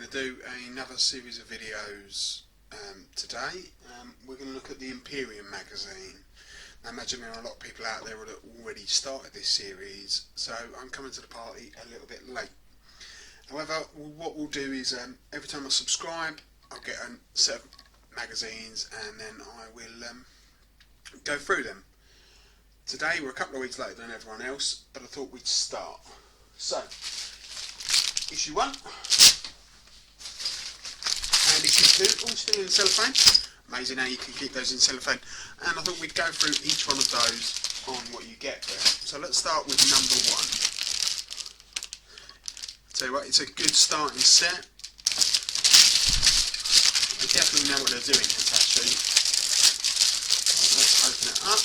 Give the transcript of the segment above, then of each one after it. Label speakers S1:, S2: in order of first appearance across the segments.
S1: going to do another series of videos today. We're going to look at the Imperium magazine. I imagine there are a lot of people out there that already started this series, so I'm coming to the party a little bit late. However, what we'll do is every time I subscribe, I'll get a set of magazines and then I will go through them. Today we're a couple of weeks later than everyone else, but I thought we'd start. So, issue 1, and issue 2, all still in cellophane. Amazing how you can keep those in cellophane. And I thought we'd go through each one of those on what you get there. So let's start with number 1. Tell you what, it's a good starting set. They definitely know what they're doing, Hachette. Let's open it up.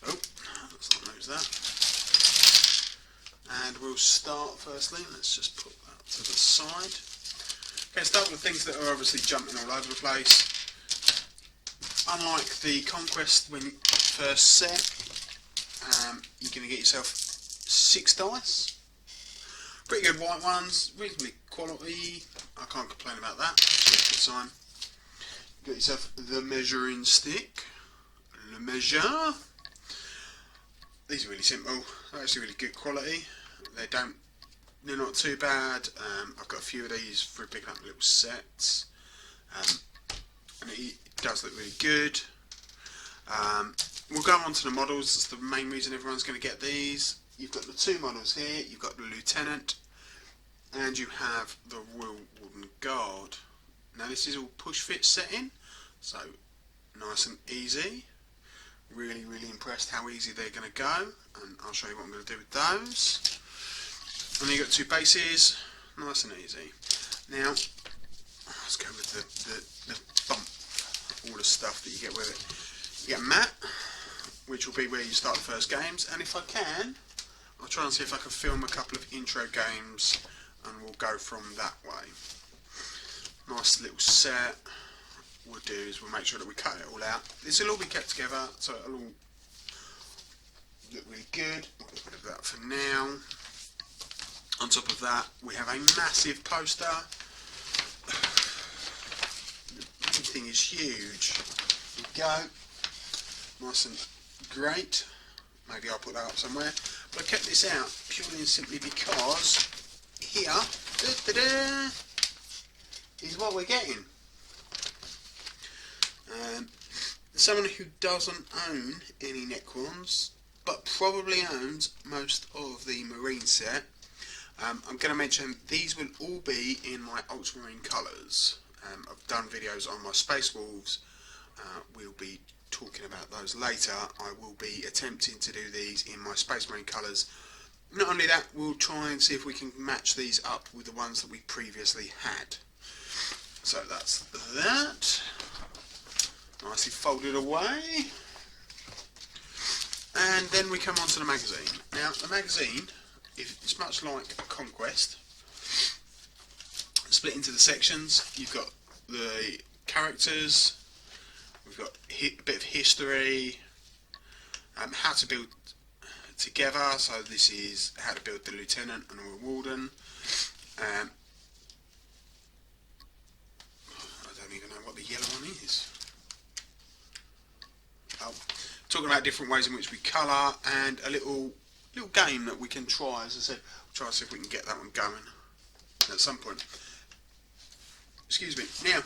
S1: Oh, let's not lose that. And we'll start firstly, let's just put that to the side. Okay, start with things that are obviously jumping all over the place. Unlike the Conquest when you first set, you're going to get yourself 6 dice. Pretty good white ones, reasonably quality, I can't complain about that. Good sign. You got yourself the measuring stick, le measure. These are really simple, they're actually really good quality. They're not too bad. I've got a few of these for picking up little sets, and it does look really good. We'll go on to the models. That's the main reason everyone's going to get these. You've got the 2 models here. You've got the Lieutenant, and you have the Royal Wooden Guard. Now this is all push fit setting, so nice and easy. Really impressed how easy they're going to go, and I'll show you what I'm going to do with those. And then you've got 2 bases, nice and easy. Now, let's go with the bump, all the stuff that you get with it. You get a mat, which will be where you start the first games, and if I can, I'll try and see if I can film a couple of intro games, and we'll go from that way. Nice little set. What we'll do is we'll make sure that we cut it all out. This will all be kept together, so it'll all look really good. We'll get rid of that for now. On top of that, we have a massive poster. The thing is huge. There we go. Nice and great. Maybe I'll put that up somewhere. But I kept this out purely and simply because here is what we're getting. Someone who doesn't own any Necrons, but probably owns most of the Marine set. I'm going to mention these will all be in my ultramarine colours. I've done videos on my Space Wolves. We'll be talking about those later. I will be attempting to do these in my Space Marine colours. Not only that, we'll try and see if we can match these up with the ones that we previously had. So that's that. Nicely folded away. And then we come on to the magazine. Now the magazine, it's much like a Conquest, split into the sections. You've got the characters, we've got a bit of history, how to build together, so this is how to build the Lieutenant and the Warden. I don't even know what the yellow one is. Oh, talking about different ways in which we colour, and a little game that we can try. As I said, we'll try to see if we can get that one going at some point. Excuse me. Now,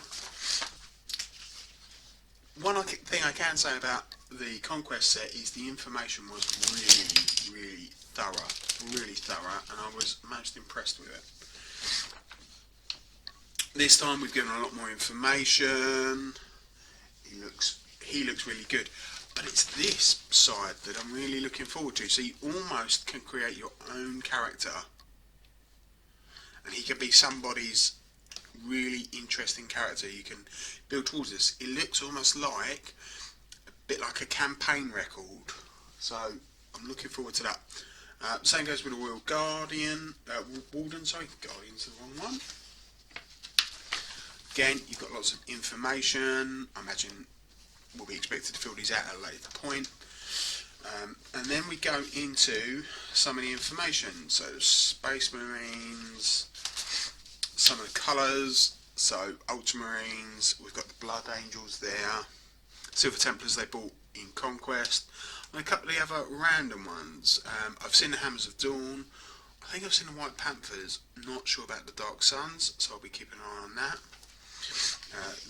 S1: one thing I can say about the Conquest set is the information was really thorough, and I was most impressed with it. This time we've given a lot more information. He looks really good. But it's this side that I'm really looking forward to. So you almost can create your own character. And he can be somebody's really interesting character. You can build towards this. It looks almost like a bit like a campaign record. So I'm looking forward to that. Same goes with the Royal Warden, Guardian's the wrong one. Again, you've got lots of information. I imagine we'll be expected to fill these out at a later point. And then we go into some of the information. So Space Marines, some of the colours. So Ultramarines, we've got the Blood Angels there, Silver Templars they bought in Conquest, and a couple of the other random ones. I've seen the Hammers of Dawn. I think I've seen the White Panthers. Not sure about the Dark Suns, so I'll be keeping an eye on that.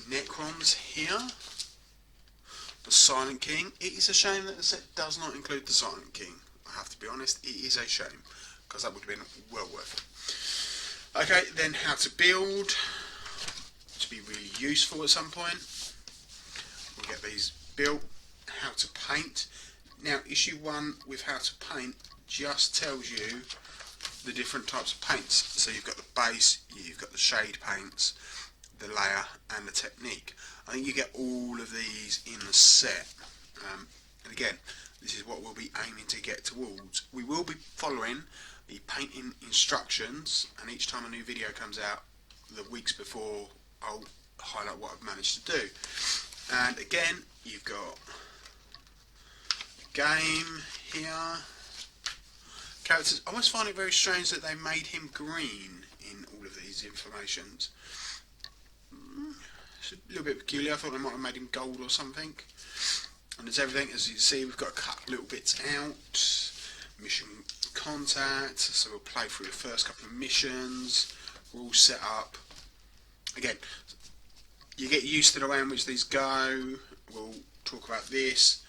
S1: Necrons here. The Silent King. It is a shame that the set does not include the Silent King. I have to be honest, it is a shame, because that would have been well worth it. Okay, then how to build. To be really useful at some point. We'll get these built. How to paint. Now, issue 1 with how to paint just tells you the different types of paints. So you've got the base, you've got the shade paints, the layer and the technique. I think you get all of these in the set. And again, this is what we'll be aiming to get towards. We will be following the painting instructions, and each time a new video comes out, the weeks before, I'll highlight what I've managed to do. And again, you've got game here. Characters. I always find it very strange that they made him green in all of these informations. It's a little bit peculiar. I thought they might have made him gold or something. And there's everything, as you can see, we've got to cut little bits out. Mission contact, so we'll play through the first couple of missions. We're all set up. Again, you get used to the way in which these go. We'll talk about this.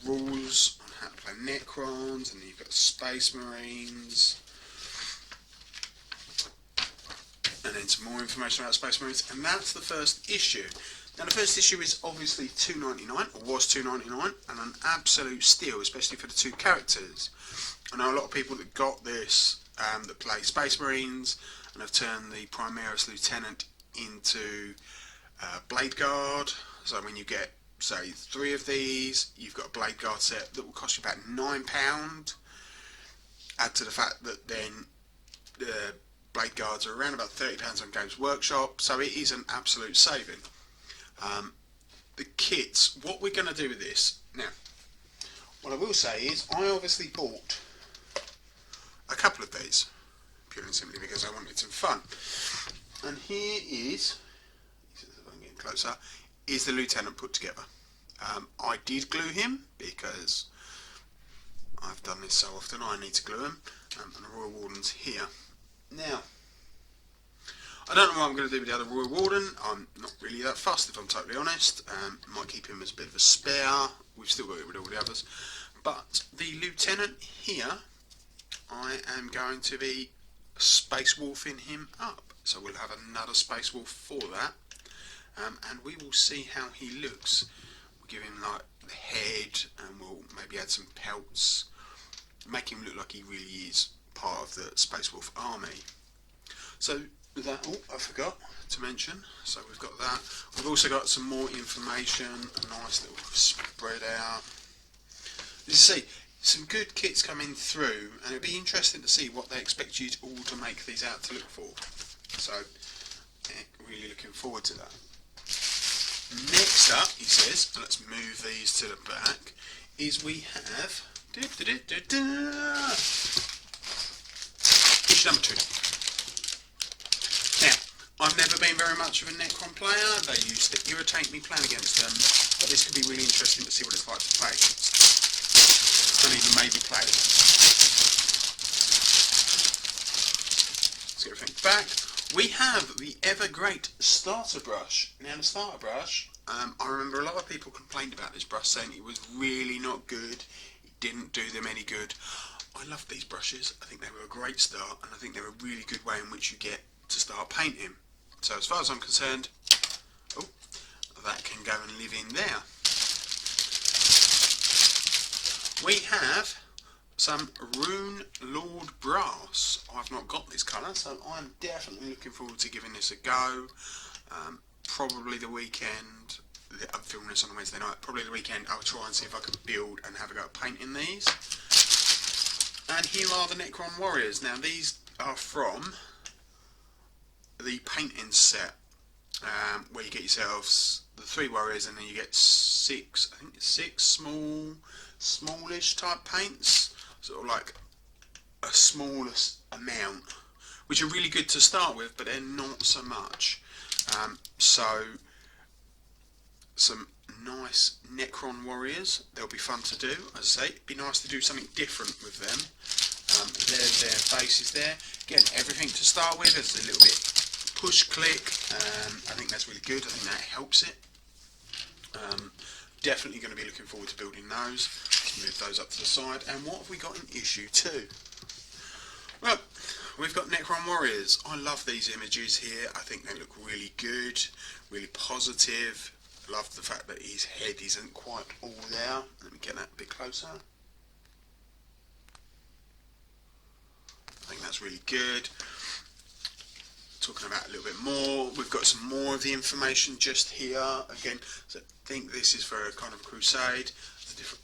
S1: Rules on how to play Necrons, and then you've got the Space Marines. And then some more information about Space Marines, and that's the first issue. Now the first issue is obviously $2.99, or was $2.99, and an absolute steal, especially for the two characters. I know a lot of people that got this that play Space Marines and have turned the Primaris Lieutenant into Blade Guard. So when you get, say, 3 of these, you've got a Blade Guard set that will cost you about £9. Add to the fact that then the Blade Guards are around about £30 on Games Workshop, so it is an absolute saving. The kits, what we're going to do with this, now, what I will say is, I obviously bought a couple of these, purely and simply because I wanted some fun. And here is, if I'm getting closer, is the Lieutenant put together. I did glue him, because I've done this so often, I need to glue him, and the Royal Warden's here. Now, I don't know what I'm going to do with the other Royal Warden. I'm not really that fussed, if I'm totally honest. Might keep him as a bit of a spare. We've still got it with all the others. But the Lieutenant here, I am going to be Space Wolfing him up. So we'll have another Space Wolf for that. And we will see how he looks. We'll give him like the head, and we'll maybe add some pelts. Make him look like he really is part of the Space Wolf army. So that, oh, I forgot to mention, so we've got that. We've also got some more information, a nice little spread out. You see, some good kits coming through, and it'd be interesting to see what they expect you all to make these out to look for. So, really looking forward to that. Next up, he says, and let's move these to the back, is we have issue number 2. Now, I've never been very much of a Necron player. They used to irritate me playing against them, but this could be really interesting to see what it's like to play against. And even maybe play it. Let's get everything back. We have the ever great starter brush. Now the starter brush, I remember a lot of people complained about this brush, saying it was really not good, it didn't do them any good. I love these brushes. I think they were a great start, and I think they're a really good way in which you get to start painting. So as far as I'm concerned, oh, that can go and live in there. We have some Rune Lord Brass. I've not got this colour, so I'm definitely looking forward to giving this a go. Probably the weekend, I'm filming this on a Wednesday night, probably the weekend I'll try and see if I can build and have a go at painting these. And here are the Necron Warriors. Now these are from the painting set, where you get yourselves the 3 warriors, and then you get 6, I think it's 6 small smallish type paints, sort of like a smallest amount, which are really good to start with, but they're not so much. So some nice Necron warriors, they'll be fun to do. As I say, it'd be nice to do something different with them. There's their bases there. Again, everything to start with is a little bit push click. I think that's really good. I think that helps it. Definitely going to be looking forward to building those. Let's move those up to the side. And what have we got in issue 2? Well, we've got Necron Warriors. I love these images here. I think they look really good, really positive. Love the fact that his head isn't quite all there. Let me get that a bit closer. I think that's really good. Talking about a little bit more, we've got some more of the information just here. Again, so I think this is for a kind of a crusade.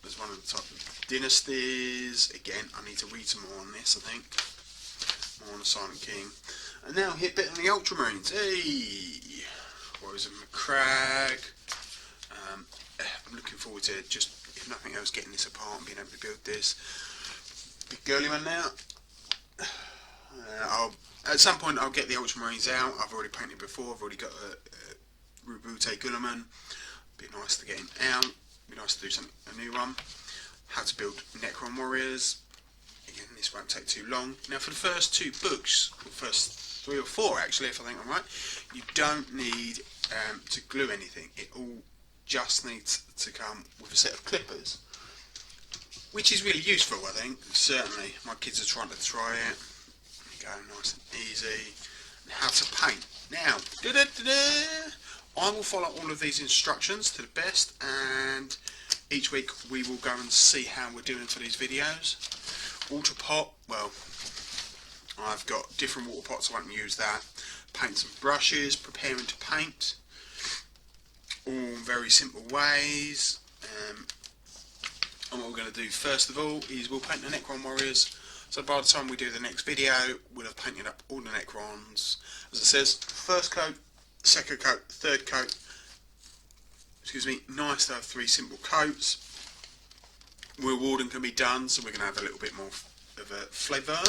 S1: There's one of the type of dynasties. Again, I need to read some more on this, I think. More on the Silent King. And now hit bit on the Ultramarines. Hey! Warriors of McCrag. I'm looking forward to just, if nothing else, getting this apart and being able to build this. Big girly one now. At some point I'll get the Ultramarines out. I've already painted before. I've already got a Rubute Guilliman. Be nice to get him out. Be nice to do a new one. How to build Necron Warriors. Again, this won't take too long. Now for the first 2 books, or first 3 or 4 actually, if I think I'm right, you don't need to glue anything. It all just needs to come with a set of clippers, which is really useful, I think. Certainly, my kids are trying to try it. Go nice and easy. And how to paint. Now, I will follow all of these instructions to the best, and each week we will go and see how we're doing for these videos. Water pot, well, I've got different water pots, I won't use that. Paints and brushes, preparing to paint. All very simple ways. And what we're going to do first of all is we'll paint the Necron Warriors. So by the time we do the next video, we'll have painted up all the Necrons. As it says, first coat, second coat, third coat. Excuse me, nice to have 3 simple coats. Rewarding can be done, so we're going to have a little bit more of a flavour.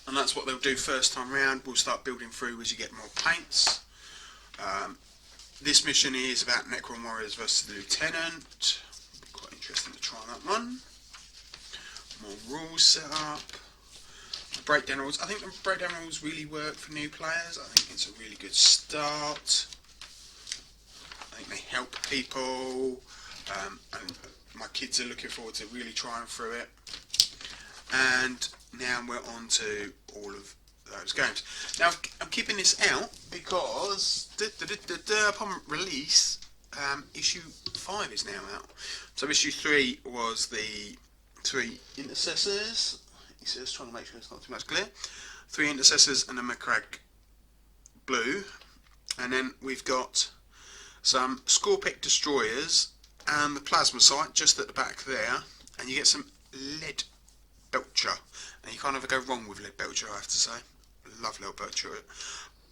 S1: And that's what they'll do first time round. We'll start building through as you get more paints. This mission is about Necron Warriors versus the Lieutenant. Quite interesting to try that one. More rules set up. Breakdown rules. I think the breakdown rules really work for new players. I think it's a really good start. I think they help people. And my kids are looking forward to really trying through it. And now we're on to all of those games. Now I'm keeping this out because upon release, issue 5 is now out. So issue 3 was the 3 intercessors. He says, trying to make sure it's not too much clear. 3 intercessors and a McCrag blue, and then we've got some Scorpic destroyers and the plasma sight just at the back there, and you get some lead belcher, and you can't ever go wrong with lead belcher, I have to say. Love lead belcher.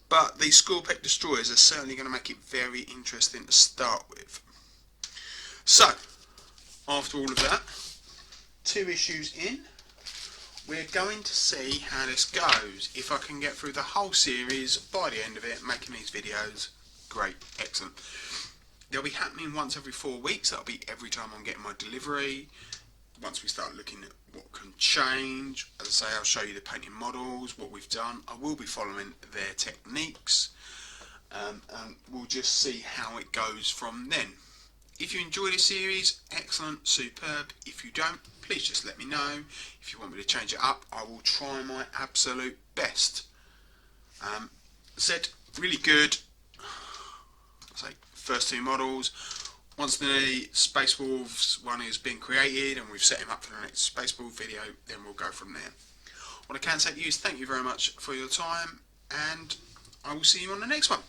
S1: But these Scorpic destroyers are certainly going to make it very interesting to start with. So after all of that, 2 issues in, we're going to see how this goes. If I can get through the whole series by the end of it, making these videos, great, excellent. They'll be happening once every 4 weeks. That'll be every time I'm getting my delivery. Once we start looking at what can change, as I say, I'll show you the painting models, what we've done. I will be following their techniques, and we'll just see how it goes from then. If you enjoy this series, excellent, superb. If you don't, please just let me know. If you want me to change it up, I will try my absolute best. Said, really good. Say, first 2 models. Once the Space Wolves one has been created and we've set him up for the next Space Wolf video, then we'll go from there. What I can say to you is thank you very much for your time, and I will see you on the next one.